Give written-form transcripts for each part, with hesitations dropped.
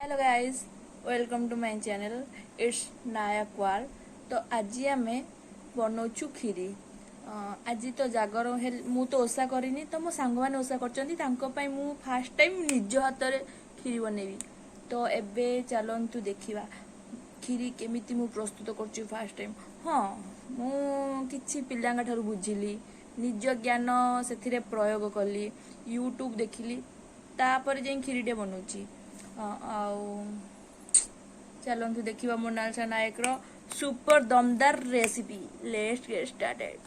Hello guys, welcome to my channel it's Nayak वाल। तो आज आम बनाऊँ खीरी। आज तो जागर मु तो ओषा करनी, तो मो सांग मैंने ओषा कर फास्ट टाइम निज हाथ में खीरी बनैबी। तो एबे चलतु देखा खीरी केमिति मु प्रस्तुत कर फास्ट टाइम। हाँ, मु किछि पिलांगा ठारू बुझिली, निज ज्ञान से प्रयोग कली, यूट्यूब देखिली, तापर जाई खीरीटे बनाऊँची। चलतु देखा मोनालिसा नायक रो सुपर दमदार रेसिपी। Let's get started.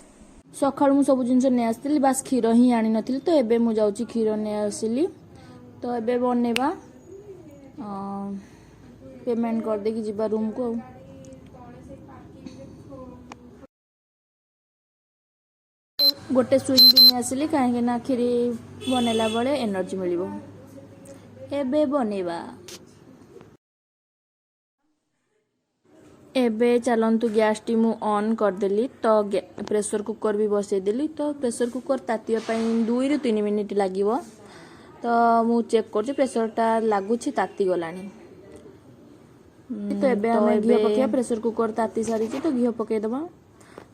सकाळु मु सब जिनस नै आस्तिली, बास क्षीर ही आनी नथिली, तो एबे मु जाउची क्षीर नै आसिली। तो एबे बनेबा पेमेंट कर दे कि जिबा रूम को। गोटे स्विंग भी नै आसिली काहे ना खीरी बनेला बळे एनर्जी मिलिबो। एबे बनेबा एबे चलतु गैस टी मु ऑन करदेली। तो प्रेशर कुकर भी बसईदेली। तो प्रेशर कुकर तातिया 2 ରୁ 3 मिनिट लगे। तो मु चेक कर प्रेशरटा लगुच ताती गलानी। तो एबे हमें घी पकड़ा, प्रेशर कुकर ताती सारी तो घी पकईदबा।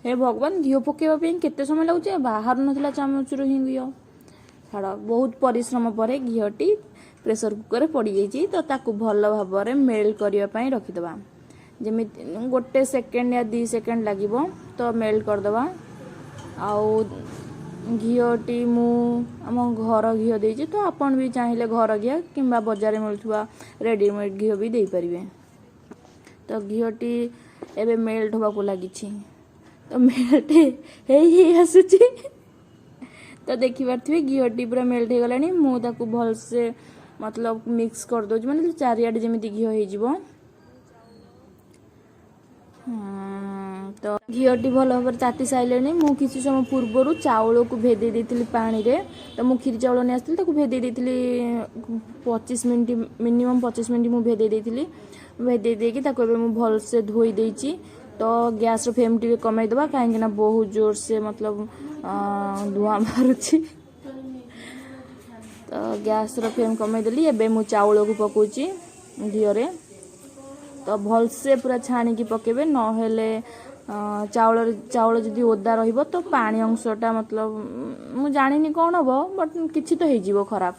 हे भगवान, घी पकईवा केते समय लगुच, बाहर नथिला चामच रु ही घी छाड़। बहुत परिश्रम पर घीटी प्रेशर कुकर पड़ जाइए। तो ताकू भल भाव मेल्ट करने रखीदबा। जमी गोटे सेकेंड या 2 सेकेंड लगे तो मेल्ट करदबा। आउ घीटी मु आम घर घी देजी, तो आपन भी चाहिए घर घी कि बजार मिलूवा रेडीमेड घी भी दे पारे। तो घीटी एबे मेल्ट होगा लगी, तो मेल्ट आसूची। तो देखिपे घीटी पूरा मेल्ट हो गलानी। मुझे भलसे मतलब मिक्स कर दो, माने चारियाडे जमी घी हो। तो घीटी भल भाव ताती सारे मु किसी समय पूर्वर चाउल को भेदे देती पानी रे। तो मु खीरी चाउल नहीं आसती, भेदे देती 25 मिनट, मिनिमम 25 मिनट मु भेदे देती। भेदे देकी मु भलसे धोई देची। तो गैस फ्लेम टी कमाई दबा, कहीं बहुत जोर से मतलब धुआं मारुची। तो गैस फ्लेम कमाई देली। एबे मु चाउल को पकोची घीरे। तो भलसे पूरा छाणिकी पकेबे, नहेले चाउल चाउल जदि ओदा रहिबो तो पानी अंशटा मतलब मु जानिनी कौन हम, बट किछि तो हो खराब।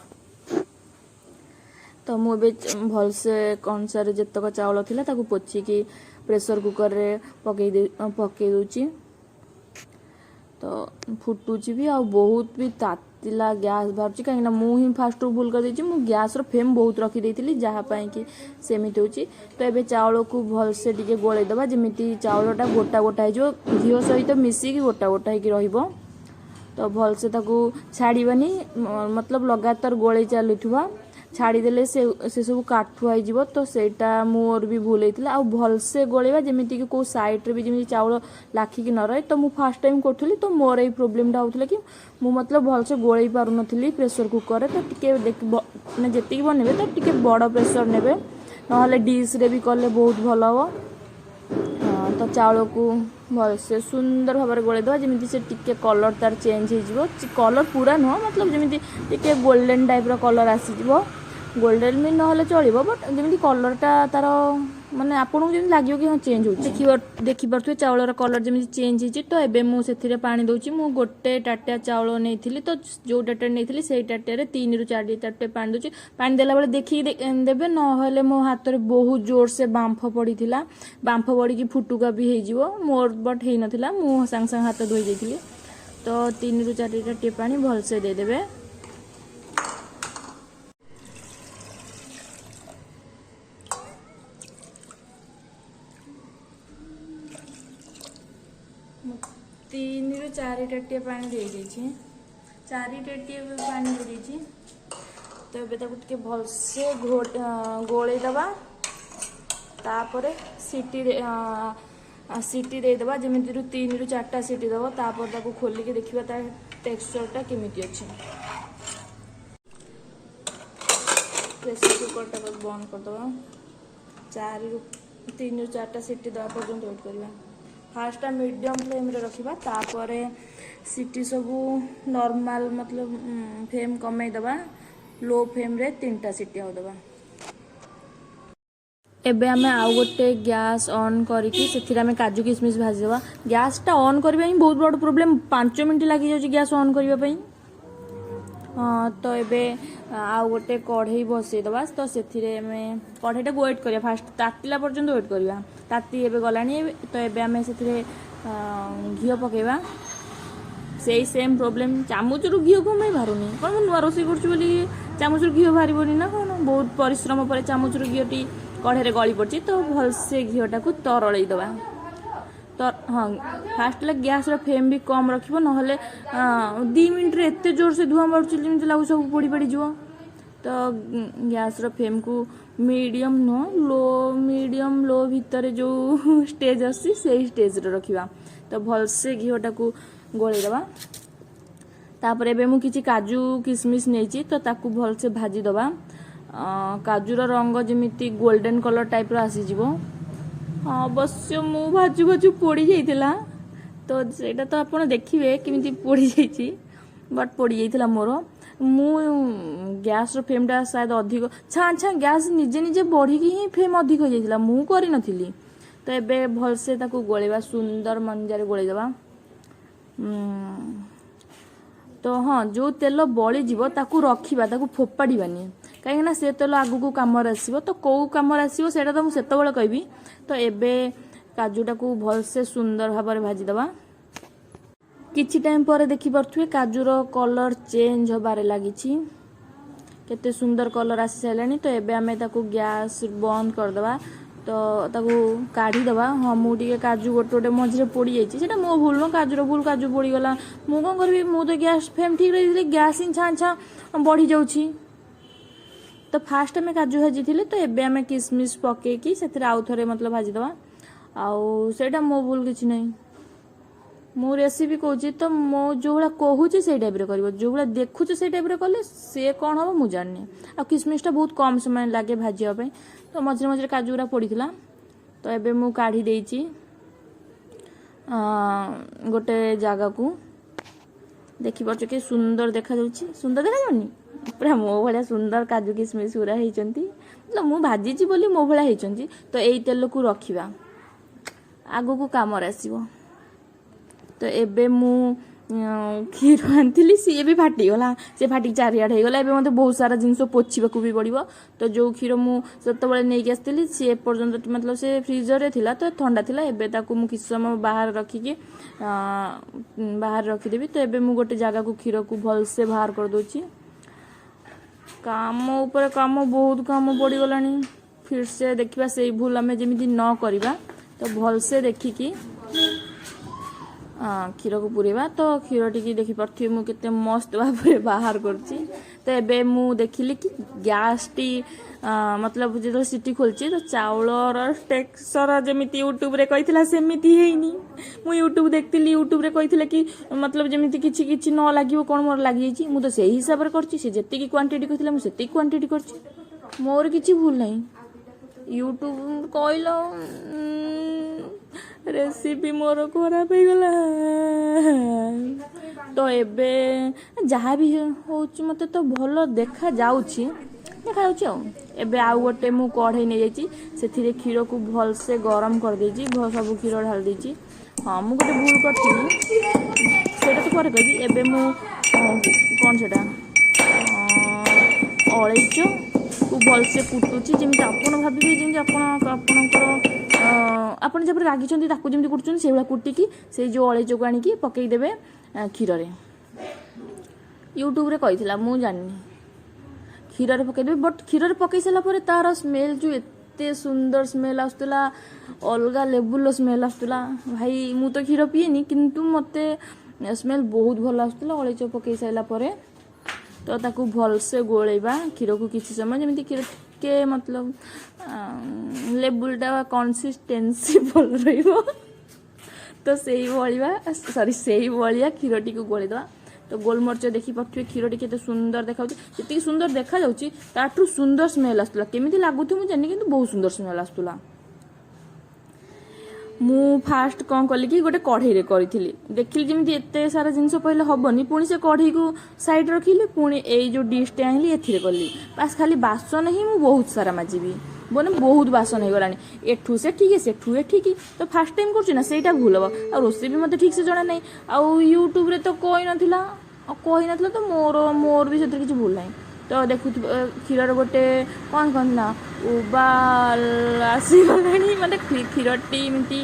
तो मुझे भलसे कंसार जितक चाउल थिला ताकू पोछिकी प्रेशर कुकर रे पकई दूची। तो फुटुची भी, आ बहुत भी तातिला गैस बाहर कहीं मुझे फास्ट भूल कर देती। मुझे गैस फ्लेम बहुत रखी देती जहाँपाई कि सेमिति होची। तो एबे चाउल को भलसे टिके गोले दबा, जमी चाउलटा गोटा गोटा हो घी सहित मिसिकी गोटा गोटा हो। तो भलसे ताकू छाड़बानी, मतलब लगातार गोले चलुवा। छाड़देले से सब काठुआ हो। तो सेटा मोर भी भूल होता। आ भलसे गोलेबा जमीती कि कौ साइड रे भी जमी चाउल लाखिकी न रहे। तो मु फास्ट टाइम करी, तो मोर ये प्रोब्लेमटा होता कि मु मतलब भलसे गोले पार नी प्रेशर कुकर रे। तो टे जी बनबे तो टे बड़ प्रेशर ने, ना डिश रे भी कले बहुत भल हम। तो चाउल को भलसे सुंदर भाव में गोले दवा, जमी से टिके कलर तार चेंज हो। कलर पूरा नुह, मतलब जमी टिके गोल्डन टाइप कलर आसीज। गोल्डन भी ना चलो, बट जमी कलरटा तार माने आपको जमी लगे कि हाँ चेंज हो। देखिपे चाउल कलर जमी चेंज हो। तो एबे मुझे पानी दूची। मु गोटे टाटिया चाउल नहीं, तो जो टाटिया नहीं से टाटिया 3 ରୁ 4 टाटिया पानी दूची। पानी देला बेले देखिए देबे, ना मो हाथ में बहुत जोर से बांफ पड़ी, बांफ पड़ी फुटुका भी हो मोर, बट हो नाला। मु सांग सांग हाथ धोई देती। तो 3 ରୁ 4 टाटिया पानी भलसे देदेबे। 3 ରୁ 4 टाटिया पानी दे दीजिए। 4 टाटिया पानी दे दीजिए। तो ये टे भलसे गोले दबा। तापर सीटी देदबा, जमी 3 ରୁ 4ଟା सीटी दब। तापर खोलिके देखा तार टेक्सचरटा केमिति अच्छे। प्रेशर कुकरटा बंद करदबा। 3 ରୁ 4ଟା सीटी दवा पर्यंत वेट करवा। फास्ट मीडियम फ्लेम रे रखिबा। तापर सीटी सबू नॉर्मल मतलब फ्लेम कमाई दबा। लो फ्लेम रे 3टा सीटी हो दबा। एबे आमे आउ गोटे गैस ऑन करके से आमे काजू किशमिश भाजीदेवा। गैसटा ऑन करबा ही बहुत बड़ प्रोब्लेम, 5 मिनट लगी जाउची गैस ऑन करबा पई। हाँ तो एबे आउ गोटे कढ़ई बसई दबा। तो से कढ़ईटा वेट करिया, फास्ट तातिला पर्यंत वेट करिया। ताती एबे गलानी। तो एबे आमे से घी पकेबा। से सेम प्रोब्लेम, चामचरू घी को मैं बाहरुनी कौन मु नुआ रोषे कर चामचरू घी बाहरनी ना कौन, बहुत परिश्रम पर चामचरू घी कढ़े गली पड़ी। तो भलसे घीटा को तरल दबा। तो हाँ फास्ट गैस फ्लेम भी कम रख ना 2 मिनट एत जोर से धुआं बाढ़ जमी लगे सब पोड़ी पड़ जाव। तो गैस फ्लेम को मीडियम मीडियम लो भितर जो स्टेज अच्छी से स्टेज रखा। तो भलसे घीटा को गोल दबा। तापर एबे मु किछि काजू किशमिश नहीं तो ताकू भलसे भाजी दबा। काजूर रंग जमीती गोल्डन कलर टाइप आसीजिवो। हाँ अवश्य मु भाजू भाजू पोड़ी जाइतिला। तो सेटा तो आपण देखिबे किमिति पोड़ी जाइछि, बट पोड़ी जाइतिला मोर। मु गैस रो फ्लेमटा शायद अधिक छा गैस निजे निजे बढ़ी ही फ्लेम अधिक हो जाइतिला, मु करि नथिली। तो एबे भलसे ताकू गोलेबा, सुंदर मंजारे गोले दबा। तो हाँ जो तेल बड़ी जीव ताकू रखिबा, ताकू फोपाड़ीबानी, कहीं से तेल आगू कम आसो। तो कौ कम आसो से मुझे कहबी। तो एबे काजूटा को भलसे सुंदर भाव में भाजीदबा। किछि टाइम पर देखि पार्थुए काजूर कलर चेंज होबार लगी, केते सुंदर कलर आसी सारानी। तो एबे आमे ताकू गैस बंद करदबा। तो ताकू काढ़ी दबा। हाँ मुझे काजू गोटे गोटे मझे पोड़ी जाइए, मो भूल न काजूर भूल, काजू पोड़ी गला मु कौन करी। मु तो गैस फ्लेम ठीक रही, गैस ही छा छा बढ़ी जाऊँगी। तो फास्ट आम काजू भाजी थी। तो एबे आमे किशमिश पकईकी से आउ थे मतलब भाजीदबा। आउ सेटा मो भूल किसी ना, मु रेसिपी कहूँ। तो मो जो भाया कहूँ से टाइप कर, जो भाया देखुचे से टाइप कले सी कौन हम मुझे जानी। आ किशमिशटा बहुत कम समय लगे भाजवाई। तो मझे मझे काजू गुरा पड़ीला। तो एबे मु काढ़ी देइची गोटे जगह को। देखि पार्छ कि सुंदर देखा जाउची, सुंदर देखा जाउनी पूरा मो भाया सुंदर काजू किशमिश पूरा होइचंती। मतलब मु भाजीची बोली मो भाया होइचंती। तो एई तेल को रखिबा, आगो को काम आसीबो। तो एबे मु क्षीर आनी सी भी फाटीगला, सी फाटी चारिआड होगला। एबे मते बहुत सारा जिनस पोछिबा भी पड़ो। तो जो क्षीर मु सेतबेले नहीं आसती सी पर्यंत मतलब से फ्रिजर रे थिला, तो ठंडा थिला। एबे ताकू मु किछ समय बाहर रखिकी बाहर रखिदेवी। तो एबे मु गोटे जगह को क्षीर को भलसे बाहर कर दोची। काम ऊपर काम बहुत काम पड़गलानी। फिर से देखिबा से भूल आमे जेमिति न करिबा। तो भलसे देखिकी क्षीर को पुरेबा। तो क्षीर टी देखी पार्थिबे मु केते मस्त भाव बाहर करछि। तो एबे मु देखिली कि गैस टी मतलब जो सिटी खोलछि तो चाउलर टेक्सचर जेमिति यूट्यूब रे कहितला सेमिति हेइनी। मु यूट्यूब देखतिली, यूट्यूब रे कहितले कि मतलब जेमिति किछि किछि न लागिवो कोन मोर लागि जाइछि। मु तो सेही हिसाब रे करछि, से जेति की क्वांटिटी कहितला मु सेति क्वांटिटी करछि, मोर किछि भूल नाही। यूट्यूब कहलो रेसिपी मोर खराब हो गला। तो एबे जहाँ भी होची मते तो भलो देखा जाउची एबे आउ गोटे मु कढ़ई नहीं जाइची, सेथिरे क्षीर को भल से गरम कर देची, सब क्षीर ढाल देची। हाँ मु गोटे भूल करथिनी, सेटा तो पर कहबी। एबे मु कोन सेटा अळैच को भल से कुटुची, जेमि आपण भाबिबे जेमि आपणकर आपण जब रागी ताकू जमी कुटुन से भाया कुटिकी से जो अळैच को आनिकी पकई देबे क्षीर रे। यूट्यूब रे कहितला मु जानि क्षीर रे पकई देबे। बट क्षीर रे पकई साला परे तार स्मेल जो एते सुंदर स्मेल आस्तला, अलगा लेवल स्मेल आस्तला। भाई मु तो क्षीर पिएनी किंतु मते स्मेल बहुत भल आस्तला अळैच पकई साला परे। तो ताकू भल से गोलेबा क्षीर को किछि समय, जेमिति क्षीर के मतलब लेवलटा कंसिस्टेंसी भल रहिबो। तो सेही भलिया सेही भलिया क्षीरटी को गोलेदवा। तो गोलमरिच देखि पाथुए क्षीरटी केते सुंदर देखाउची, जति सुंदर देखा जाउची ताठू सुंदर स्मेल आस्तला। केमिति लागुथु मु जानि किंतु बहुत सुंदर स्मेल आस्तला। मु फास्ट कौन कली कि गोटे कढ़ई रे करी देखिली जमी एते सारा जिनस पहले हेनी, पुणी से कढ़ई को साइड रखिली, पुणी ए जो डिशटे आनिली एथिरे कली। बास खाली बासन ही मु बहुत सारा माजिबी, ମାନେ ବହୁତ ବାସନ ହେଇଗଲାଣି ଏଠୁ ସେଠିକି ସେଠୁ ଏଠିକି ତ ଫାଷ୍ଟ ଟାଇମ୍ କରୁଛି ନା ସେଇଟା ଭୁଲ ହେବ ଆଉ ରୋଷେଇ ବି ମୋତେ ଠିକ୍ ସେ ଜଣା ନାହିଁ ଆଉ ୟୁଟ୍ୟୁବରେ ତ କହିନଥିଲା ତ ମୋର ବି ସେଥିରେ କିଛି ଭୁଲ ନାହିଁ ତ ଦେଖୁଥିବ କ୍ଷୀରର ଗୋଟେ କ'ଣ କହନ୍ତି ନା ଉବାଲ ଆସିଗଲାଣି ମାନେ କ୍ଷୀରଟି ଏମିତି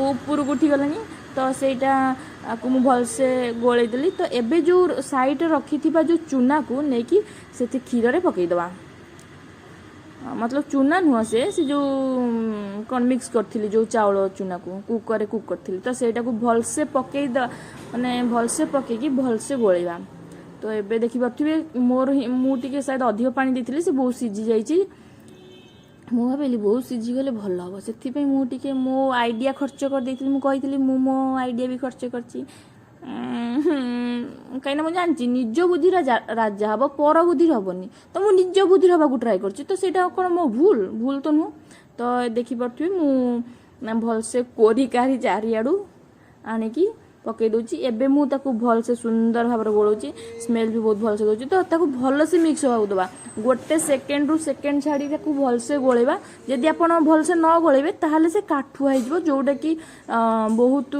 ଉପରକୁ ଉଠିଗଲାଣି ତ ସେଇଟାକୁ ମୁଁ ଭଲସେ ଗୋଳେଇ ଦେଲି ତ ଏବେ ଯେଉଁ ସାଇଡ଼ରେ ରଖିଥିବା ଯେଉଁ ଚୁନାକୁ ନେଇକି ସେଠି କ୍ଷୀରରେ ପକାଇଦେବା मतलब चूना नुह से जो कौन मिक्स करी जो चाउल चूना को कुकर कुक करी तो सहीटा को भलसे पकई माने भलसे पकईकि भलसे गोलेबा तो एबे देखि पारे मोर मुझे शायद अधिक पानी देती से बहुत सीझी जाइए मु भाविली बहुत सीझी गले भल हम से मुझे मो आइडिया खर्च कर देती मुझे मो आइडिया भी खर्च कर कहीं मुझे जानची निज बुद्धि राजा हम पर बुद्धि हेनी तो मुझे निज बुद्धि हाँक ट्राए कर कौन मो भूल तो नुह तो देखिपे मुझे भलसे कोरी कारी चारिआडू आणिकी पकई दूची एबे मु ताकू भलसे सुंदर भाव गोलाऊँ स्मेल भी बहुत भलसे दूची तो ताकू भलसे मिक्स होगा दबा गोटे सेकेंड रु सेकेंड छाड़ी ताकू भलसे गोलेबा जदि आप भलसे न गोलेबे ताहले से काठुआ हो जोटा कि बहुत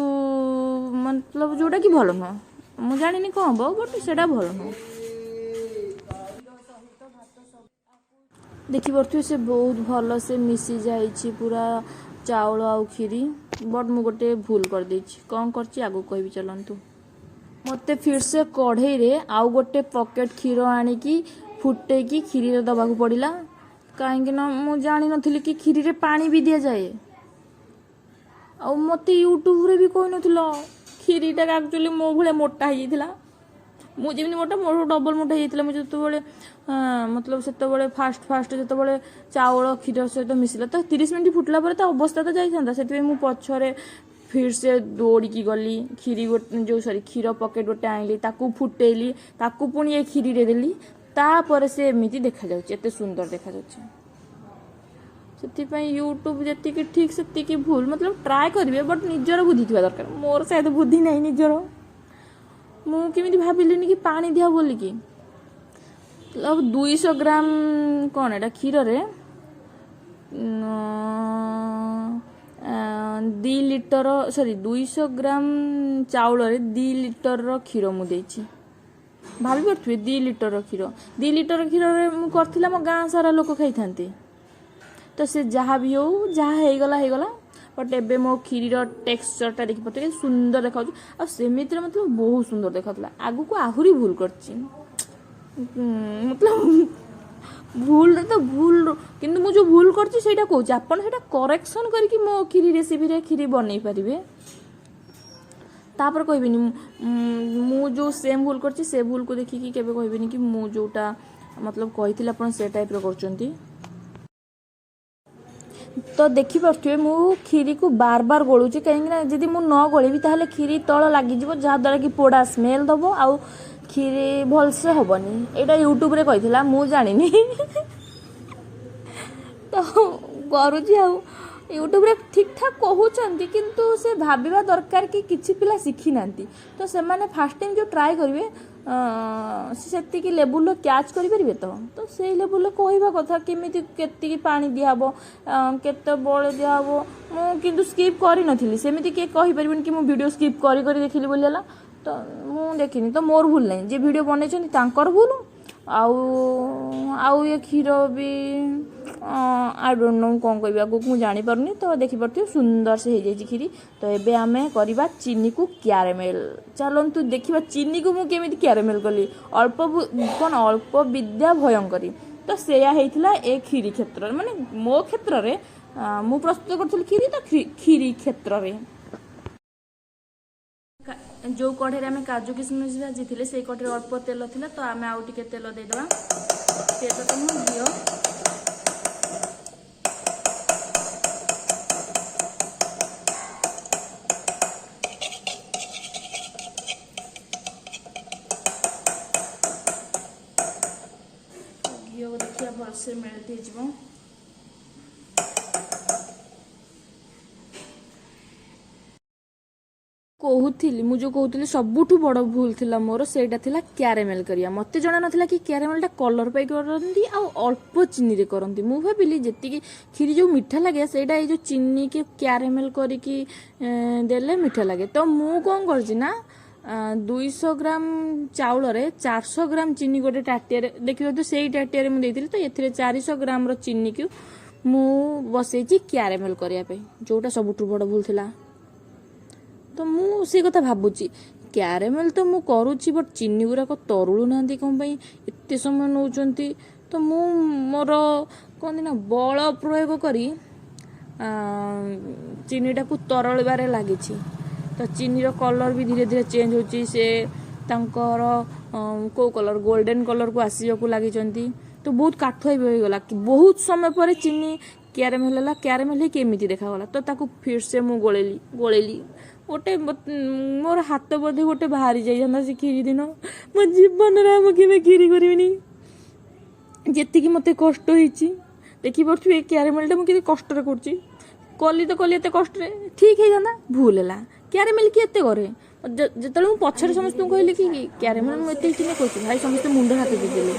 मतलब जोटा कि भल नुह मु जानी कौन हम बट से भल नुह देखिपे से बहुत भल से मिसी जाइए पूरा चाउल आउ खीरी बट मु गोटे भूल कर देछि कौन करछि आगु कहबी चलंतु मते फिर से कढ़ई रे आउ गोटे पॉकेट क्षीर आनिकी फुटे की खीरी रे दबा को पड़िला काहेकि ना मु जानि नथिली कि खीरी रे पानी भी दिया जाए आ मते यूट्यूब रे भी कोइ नथिलो खीरीटा एक्चुअली मो भले मोटा ही थिला मुझे मोटा मोर डबल मोटा होता मुझे जो मतलब से फास्ट जो चाउल क्षीर सहित मिसला तो 30 मिनट फुटला पर तो अवस्था तो जाता से मुझे पछरे फिर से दौड़ी गली खीरी गोटे जो सॉरी क्षीर पकेट गोटे आनली ताकू फुटेली ताकू पुणी ये खीरी रे देली तापर से एमती देखा जाए सुंदर देखा से यूट्यूब जी ठीक से भूल मतलब ट्राए करेंगे बट निजर बुद्धि थी दरकार मोर शायद बुद्धि नहीं निजर मुझे भाविली कि पानी दिया बोल कि अब 200 ग्राम कौन एटा क्षीर रे 2 लिटर सॉरी 200 ग्राम चाउल रे 2 लिटर क्षीर मुझे भाभी पड़े 2 लिटर क्षीर 2 लिटर क्षीर रे मु करथिला मो गाँ सारा लोक खाई थांते तो से जहाँ भी हो जहाँ होगला बट एबे मो खीरी टेक्सचरटा देखी पाते सुंदर देखा सेमिति मतलब बहुत सुंदर देखा आगु को आहुरी भूल करची मतलब भूल तो भूल किंतु मु जो भूल करची सेटा कहूँ आपन सेटा करेक्शन करके मो खीरी रेसिपी रे खीरी बनई पारिबे तापर कहबिनी मु जो सेम भूल करची से भूल को देखिकी केबे कहबिनी कि मु जोटा मतलब कहिथिला अपन से टाइप रो करचंती तो देखिपे मु खीरी को बार बार गोलुची कहीं जदि मु न गोलेबी ताहले खीरी तल लगी जहाँ द्वारा कि पोड़ा स्मेल दबो आउ खीरी भलसे हेनी यहाँ यूट्यूब रे कही मु जानी तो करुची आ यूट्यूब रे ठीक ठाक कहते किंतु से भाविबा दरकार कि किछि पिला शिखी नांती तो से माने फास्ट टाइम जो ट्राए करेंगे से लेवल कैच करें तो से लेवल कहवा कथा केमी के पानी दिहब केते बड़े दिहब मुझे स्किप करी सेमती किए कहीपर कि मुझे वीडियो स्किप करी देखिली बोली तो मुझे देखनी तो मोर भूल नहीं जे वीडियो बनई भूल आउ ये क्षीर भी आई डोंट नो कौन कह आगे मुझे जानीपारूनी तो देखिपे सुंदर से हो जाए खीरी तो एबे आमे करवा चीनी को क्यारामेल चलतु देखा चीनी को मुझे क्यारामेल कली अल्प कौन अल्प विद्या भयंकरी तो सेया होता ए खीरी क्षेत्र माने मो क्षेत्र रे मु प्रस्तुत करी खीरी तो खीरी क्षेत्र रे जो कढ़े आम काजू किशमिश भाजी से कढ़े अल्प तेल थिला तो आम आउ टिके तेल देदेबा तेल तो नुह घिओ घिओ देखिए भलसे मेल्ट हो କହୁଥିଲି ମୁଁ ଯେଉଁ କହୁଥିଲି ସବୁଠୁ ବଡ଼ ଭୁଲ ଥିଲା ମୋର ସେଇଟା ଥିଲା କ୍ୟାରାମେଲ୍ କରିବା। ମୋତେ ଜଣା ନଥିଲା କି କ୍ୟାରାମେଲ୍ଟା କଲର୍ ପାଇଁ କରନ୍ତି ଆଉ ଅଳ୍ପ ଚିନିରେ କରନ୍ତି। ମୁଁ ଭାବିଲି ଯେତିକି କ୍ଷୀରି ଯେଉଁ ମିଠା ଲାଗେ ସେଇଟା ଏଇ ଯେଉଁ ଚିନିକି କ୍ୟାରାମେଲ୍ କରିକି ଦେଲେ ମିଠା ଲାଗେ। ତ ମୁଁ କ'ଣ କରିଛି ନା 200 ଗ୍ରାମ ଚାଉଳରେ 400 ଗ୍ରାମ ଚିନି ଗୋଟେ ତାଟିଆରେ ଦେଖିବ ତ ସେଇ ତାଟିଆରେ ମୁଁ ଦେଇଥିଲି। ତ ଏଥିରେ 400 ଗ୍ରାମର ଚିନିକୁ ମୁଁ ବସେଇଛି କ୍ୟାରାମେଲ୍ କରିବା ପାଇଁ, ଯେଉଁଟା ସବୁଠୁ ବଡ଼ ଭୁଲ ଥିଲା। ତ ମୁଁ ସେ କଥା ଭାବୁଛି କ୍ୟାରାମେଲ୍ ତ ମୁଁ କରୁଛି ବଟ୍ ଚିନି ଗୁଡ଼ାକ ତରୁଳୁ ନାହାନ୍ତି କ'ଣ ପାଇଁ ଏତେ ସମୟ ନେଉଛନ୍ତି। ତ ମୁଁ ମୋର କହନ୍ତି ନା ବଳ ପ୍ରୟୋଗ କରି ଚିନିଟାକୁ ତରଳିବାରେ ଲାଗିଛି। ତ ଚିନିର କଲର୍ ବି ଧୀରେ ଧୀରେ ଚେଞ୍ଜ ହେଉଛି। ସେ ତାଙ୍କର କେଉଁ କଲର୍ ଗୋଲ୍ଡେନ୍ କଲର୍କୁ ଆସିବାକୁ ଲାଗିଛନ୍ତି। ତ ବହୁତ କାଠୁଆ ବି ହୋଇଗଲା। ବହୁତ ସମୟ ପରେ ଚିନି କ୍ୟାରାମେଲ୍ ହେଲା। କ୍ୟାରାମେଲ୍ ହେଇକି ଏମିତି ଦେଖାଗଲା। ତ ତାକୁ ଫିର୍ସେ ମୁଁ ଗୋଳେଇଲି ଗୋଟେ ମୋର ହାତ ବୋଧେ ଗୋଟେ ବାହାରି ଯାଇଥାନ୍ତା ସେ କ୍ଷୀରି ଦିନ। ମୋ ଜୀବନରେ ଆଉ ମୁଁ କେବେ କ୍ଷୀରି କରିବିନି। ଯେତିକି ମୋତେ କଷ୍ଟ ହେଇଛି ଦେଖିପାରୁଥିବେ କ୍ୟାରାମେଲ୍ଟା ମୁଁ କେତେ କଷ୍ଟରେ କରୁଛି। କଲି ଏତେ କଷ୍ଟରେ ଠିକ୍ ହେଇଥାନ୍ତା, ଭୁଲ ହେଲା। କ୍ୟାରାମେଲ୍ କିଏ ଏତେ କରେ? ଯେତେବେଳେ ମୁଁ ପଛରେ ସମସ୍ତଙ୍କୁ କହିଲି କି କ୍ୟାରାମେଲ୍ ମୁଁ ଏତେ ଚିନି କରୁଛି, ଭାଇ ସମସ୍ତେ ମୁଣ୍ଡ ହାତ ଦେଇଦେଲେ।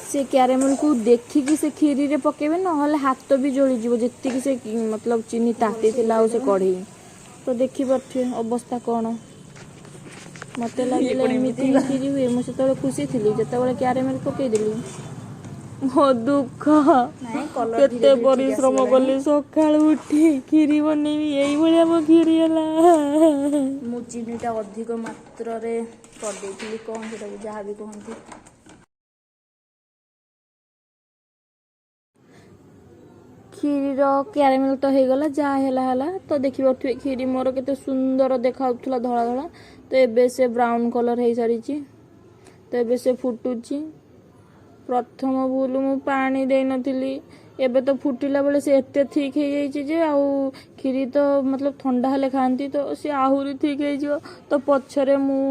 ସେ କ୍ୟାରାମେଲ୍କୁ ଦେଖିକି ସେ କ୍ଷୀରିରେ ପକେଇବେ, ନହେଲେ ହାତ ବି ଜଳିଯିବ ଯେତିକି ସେ ମତଲବ ଚିନି ତାତିଥିଲା ଆଉ ସେ କଢ଼େଇ। ତ ଦେଖିପାରୁଥିବେ ଅବସ୍ଥା କ'ଣ। ମୋତେ ଲାଗିଲା ଏମିତି କ୍ଷୀରି ହୁଏ। ମୁଁ ସେତେବେଳେ ଖୁସି ଥିଲି ଯେତେବେଳେ କ୍ୟାରାମେଲ୍ ପକେଇଦେଲି। ମୋ ଦୁଃଖ, କେତେ ପରିଶ୍ରମ କଲି ସକାଳୁ ଉଠି କ୍ଷୀରି ବନେଇବି, ଏଇଭଳିଆ ମୋ କ୍ଷୀରି ହେଲା। ମୁଁ ଚିନିଟା ଅଧିକ ମାତ୍ରାରେ କରିଦେଇଥିଲି, କ'ଣ ସେଟାକୁ ଯାହା ବି କୁହନ୍ତି। କ୍ଷୀରିର କ୍ୟାରାମେଲ୍ ତ ହେଇଗଲା, ଯାହା ହେଲା। ତ ଦେଖିପାରୁଥିବେ କ୍ଷୀରି ମୋର କେତେ ସୁନ୍ଦର ଦେଖାଯାଉଥିଲା ଧଳା ଧଳା। ତ ଏବେ ସେ ବ୍ରାଉନ୍ କଲର୍ ହେଇସାରିଛି। ତ ଏବେ ସେ ଫୁଟୁଛି। ପ୍ରଥମ ଭୁଲ ମୁଁ ପାଣି ଦେଇନଥିଲି। ଏବେ ତ ଫୁଟିଲା ବେଳେ ସେ ଏତେ ଥିକ୍ ହେଇଯାଇଛି ଯେ ଆଉ କ୍ଷୀରି ତ ମତଲବ ଥଣ୍ଡା ହେଲେ ଖାଆନ୍ତି, ତ ସେ ଆହୁରି ଥିକ୍ ହେଇଯିବ। ତ ପଛରେ ମୁଁ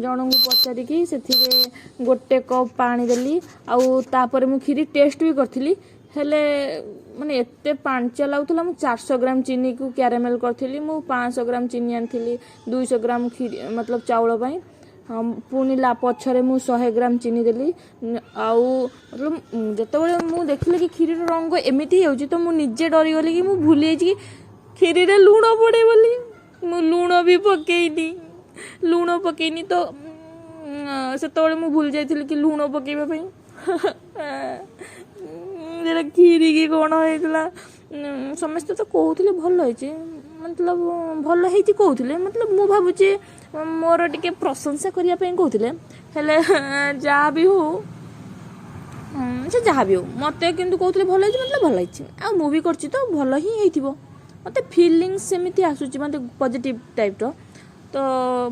ଜଣଙ୍କୁ ପଚାରିକି ସେଥିରେ 1 କପ୍ ପାଣି ଦେଲି। ଆଉ ତାପରେ ମୁଁ କ୍ଷୀରି ଟେଷ୍ଟ ବି କରିଥିଲି, ହେଲେ ମାନେ ଏତେ ପାଣିଚିଆ ଲାଗୁଥିଲା। ମୁଁ 400 ଗ୍ରାମ ଚିନିକୁ କ୍ୟାରାମେଲ୍ କରିଥିଲି। ମୁଁ 500 ଗ୍ରାମ ଚିନି ଆଣିଥିଲି 200 ଗ୍ରାମ କ୍ଷୀରି ମତଲବ ଚାଉଳ ପାଇଁ। ପୁଣି ପଛରେ ମୁଁ 100 ଗ୍ରାମ ଚିନି ଦେଲି। ଆଉ ମତଲବ ଯେତେବେଳେ ମୁଁ ଦେଖିଲି କି କ୍ଷୀରିର ରଙ୍ଗ ଏମିତି ହେଇଯାଉଛି, ତ ମୁଁ ନିଜେ ଡରିଗଲି କି ମୁଁ ଭୁଲି ଯାଇଛି କି କ୍ଷୀରିରେ ଲୁଣ ପଡ଼େ ବୋଲି। ମୁଁ ଲୁଣ ବି ପକେଇନି। ତ ସେତେବେଳେ ମୁଁ ଭୁଲି ଯାଇଥିଲି କି ଲୁଣ ପକେଇବା ପାଇଁ। ସେଟା କ୍ଷୀରି କି କ'ଣ ହେଇଥିଲା। ସମସ୍ତେ ତ କହୁଥିଲେ ଭଲ ହେଇଛି, ମତଲବ ଭଲ ହେଇଛି କହୁଥିଲେ। ମତଲବ ମୁଁ ଭାବୁଛି ମୋର ଟିକେ ପ୍ରଶଂସା କରିବା ପାଇଁ କହୁଥିଲେ, ହେଲେ ଯାହା ବି ହଉ ମୋତେ କିନ୍ତୁ କହୁଥିଲେ ଭଲ ହେଇଛି, ମତଲବ ଭଲ ହେଇଛି। ଆଉ ମୁଁ ବି କରିଛି ତ ଭଲ ହିଁ ହେଇଥିବ। ମୋତେ ଫିଲିଙ୍ଗସ୍ ସେମିତି ଆସୁଛି, ମୋତେ ପଜିଟିଭ୍ ଟାଇପ୍ର। ତ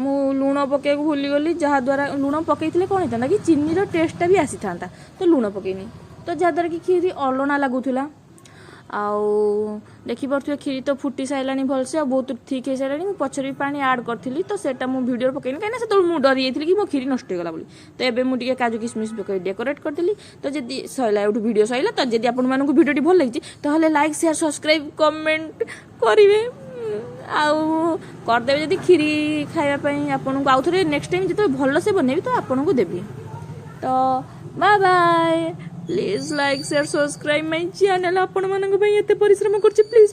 ମୁଁ ଲୁଣ ପକେଇବାକୁ ଭୁଲିଗଲି, ଯାହାଦ୍ୱାରା ଲୁଣ ପକେଇଥିଲେ କ'ଣ ହେଇଥାନ୍ତା କି ଚିନିର ଟେଷ୍ଟଟା ବି ଆସିଥାନ୍ତା। ତ ଲୁଣ ପକେଇନି, ତ ଯାହାଦ୍ୱାରା କି କ୍ଷୀରି ଅଲଣା ଲାଗୁଥିଲା। ଆଉ ଦେଖିପାରୁଥିବେ କ୍ଷୀରି ତ ଫୁଟି ସାରିଲାଣି ଭଲସେ, ଆଉ ବହୁତ ଠିକ୍ ହେଇସାରିଲାଣି। ମୁଁ ପଛରେ ବି ପାଣି ଆଡ଼୍ କରିଥିଲି, ତ ସେଇଟା ମୁଁ ଭିଡ଼ିଓରେ ପକେଇନି କାହିଁକିନା ସେତେବେଳେ ମୁଁ ଡରି ଯାଇଥିଲି କି ମୋ କ୍ଷୀରି ନଷ୍ଟ ହେଇଗଲା ବୋଲି। ତ ଏବେ ମୁଁ ଟିକେ କାଜୁ କିସମିସ୍ ପକେଇ ଡେକୋରେଟ୍ କରିଥିଲି। ତ ଯଦି ସରିଲା ଏଇଠୁ ଭିଡ଼ିଓ ସରିଲା। ତ ଯଦି ଆପଣମାନଙ୍କୁ ଭିଡ଼ିଓଟି ଭଲ ଲାଗିଛି ତାହେଲେ ଲାଇକ୍, ସେୟାର, ସବସ୍କ୍ରାଇବ୍, କମେଣ୍ଟ କରିବେ। ଆଉ କରିଦେବେ ଯଦି କ୍ଷୀରି ଖାଇବା ପାଇଁ ଆପଣଙ୍କୁ ଆଉ ଥରେ ନେକ୍ସଟ ଟାଇମ୍ ଯେତେବେଳେ ଭଲସେ ବନେଇବି ତ ଆପଣଙ୍କୁ ଦେବି। ତ bye. Please like, share, subscribe my channel. ଆପଣମାନଙ୍କ ପାଇଁ ଏତେ ପରିଶ୍ରମ କରୁଛି, ପ୍ଲିଜ୍।